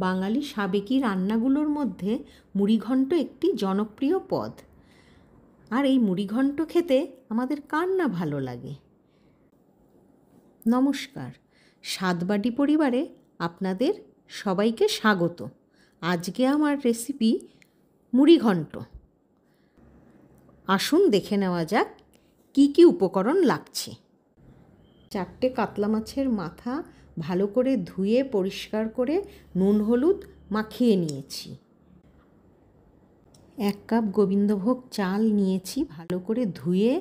বাঙালি সাবেকি রান্নাগুলোর মধ্যে মুড়িঘণ্ট একটি জনপ্রিয় পদ। আর এই মুড়িঘণ্ট খেতে আমাদের কার না ভালো লাগে। নমস্কার, স্বাদবাটি পরিবারে আপনাদের সবাইকে স্বাগত। আজকে আমার রেসিপি মুড়িঘণ্ট। আসুন দেখে নেওয়া যাক কি কি উপকরণ লাগছে। 4টে কাতলা মাছের মাথা ভালো করে ধুয়ে পরিষ্কার করে নুন হলুদ মাখিয়ে নিয়েছি। 1 কাপ গোবিন্দভোগ চাল নিয়েছি, ভালো করে ধুয়ে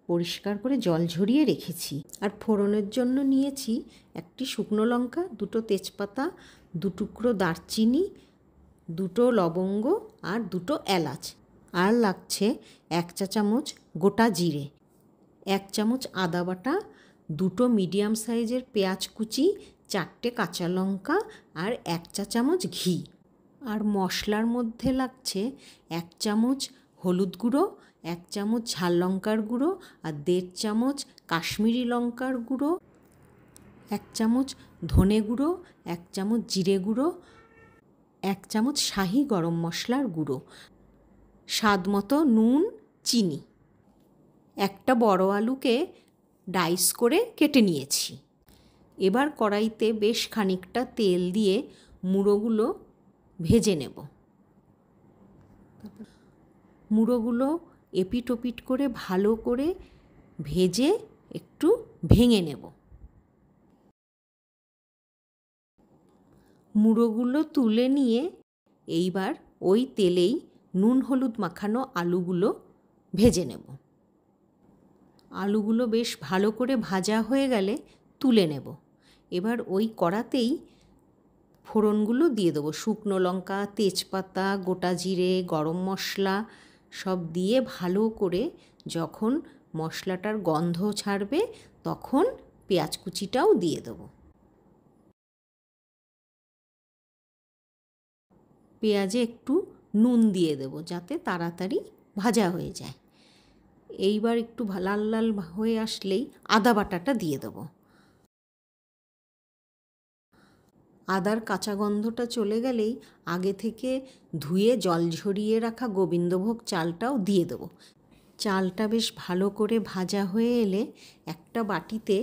পরিষ্কার করে জল ঝরিয়ে রেখেছি। আর ফোড়নের জন্য নিয়েছি 1টি শুকনো লঙ্কা, 2টো তেজপাতা, 2 টুকরো দারচিনি, 2টো লবঙ্গ আর 2টো এলাচ। আর লাগছে 1 চা চামচ গোটা জিরে, 1 চামচ আদা বাটা, 2টো মিডিয়াম সাইজের পেঁয়াজ কুচি, 4টে কাঁচা লঙ্কা আর 1 চা চামচ ঘি। আর মশলার মধ্যে লাগছে 1 চামচ হলুদ গুঁড়ো, 1 চামচ ঝাল লঙ্কার গুঁড়ো আর 1.5 চামচ কাশ্মীরি লঙ্কার গুঁড়ো, 1 চামচ ধনে গুঁড়ো, 1 চামচ জিরে গুঁড়ো, 1 চামচ শাহি গরম মশলার গুঁড়ো, স্বাদ মতো নুন, চিনি। একটা বড় আলুকে ডাইস করে কেটে নিয়েছি। এবার কড়াইতে বেশ খানিকটা তেল দিয়ে মুড়োগুলো ভেজে নেব। মুড়োগুলো এপিট ওপিট করে ভালো করে ভেজে একটু ভেঙে নেব। মুড়োগুলো তুলে নিয়ে এইবার ওই তেলেই নুন হলুদ মাখানো আলুগুলো ভেজে নেব। আলুগুলো বেশ ভালো করে ভাজা হয়ে গেলে তুলে নেব। এবার ওই কড়াতেই ফোড়নগুলো দিয়ে দেবো। শুকনো লঙ্কা, তেজপাতা, গোটা জিরে, গরম মশলা সব দিয়ে ভালো করে যখন মশলাটার গন্ধ ছাড়বে তখন পেঁয়াজ কুচিটাও দিয়ে দেবো। পেঁয়াজে একটু নুন দিয়ে দেবো যাতে তাড়াতাড়ি ভাজা হয়ে যায়। এইবার একটু লাল লাল হয়ে আসলেই আদা বাটাটা দিয়ে দেবো। আদার কাঁচা গন্ধটা চলে গেলেই আগে থেকে ধুয়ে জল ঝরিয়ে রাখা গোবিন্দভোগ চালটাও দিয়ে দেবো। চালটা বেশ ভালো করে ভাজা হয়ে এলে একটা বাটিতে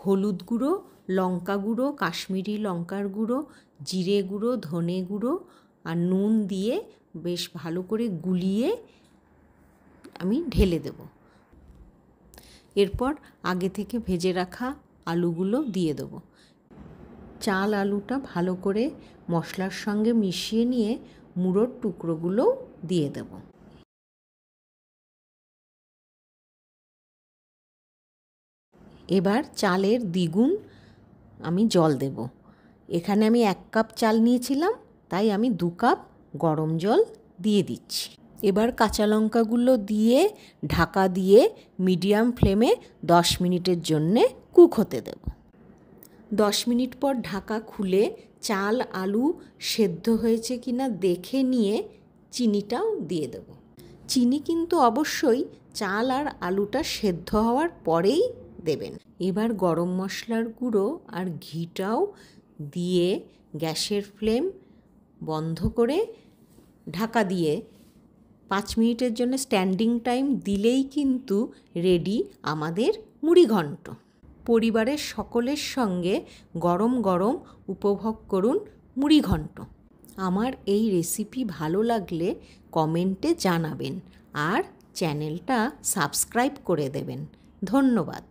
হলুদ গুঁড়ো, লঙ্কা গুঁড়ো, কাশ্মীরি লঙ্কার গুঁড়ো, জিরে গুঁড়ো, ধনে গুঁড়ো আর নুন দিয়ে বেশ ভালো করে গুলিয়ে আমি ঢেলে দেব। এরপর আগে থেকে ভেজে রাখা আলুগুলো দিয়ে দেবো। চাল আলুটা ভালো করে মশলার সঙ্গে মিশিয়ে নিয়ে মুড়োর টুকরোগুলোও দিয়ে দেব। এবার চালের দ্বিগুণ আমি জল দেব। এখানে আমি 1 কাপ চাল নিয়েছিলাম, তাই আমি 2 কাপ গরম জল দিয়ে দিচ্ছি। এবার কাঁচা লঙ্কাগুলো দিয়ে ঢাকা দিয়ে মিডিয়াম ফ্লেমে 10 মিনিটের জন্যে কুক হতে দেব। 10 মিনিট পর ঢাকা খুলে চাল আলু সেদ্ধ হয়েছে কিনা দেখে নিয়ে চিনিটাও দিয়ে দেব। চিনি কিন্তু অবশ্যই চাল আর আলুটা সেদ্ধ হওয়ার পরেই দেবেন। এবার গরম মশলার গুঁড়ো আর ঘিটাও দিয়ে গ্যাসের ফ্লেম বন্ধ করে ঢাকা দিয়ে 5 মিনিটের জন্য স্ট্যান্ডিং টাইম দিলেই কিন্তু রেডি আমাদের মুড়িঘণ্ট। পরিবারের সকলের সঙ্গে গরম গরম উপভোগ করুন মুড়িঘণ্ট। আমার এই রেসিপি ভালো লাগলে কমেন্টে জানাবেন আর চ্যানেলটা সাবস্ক্রাইব করে দেবেন। ধন্যবাদ।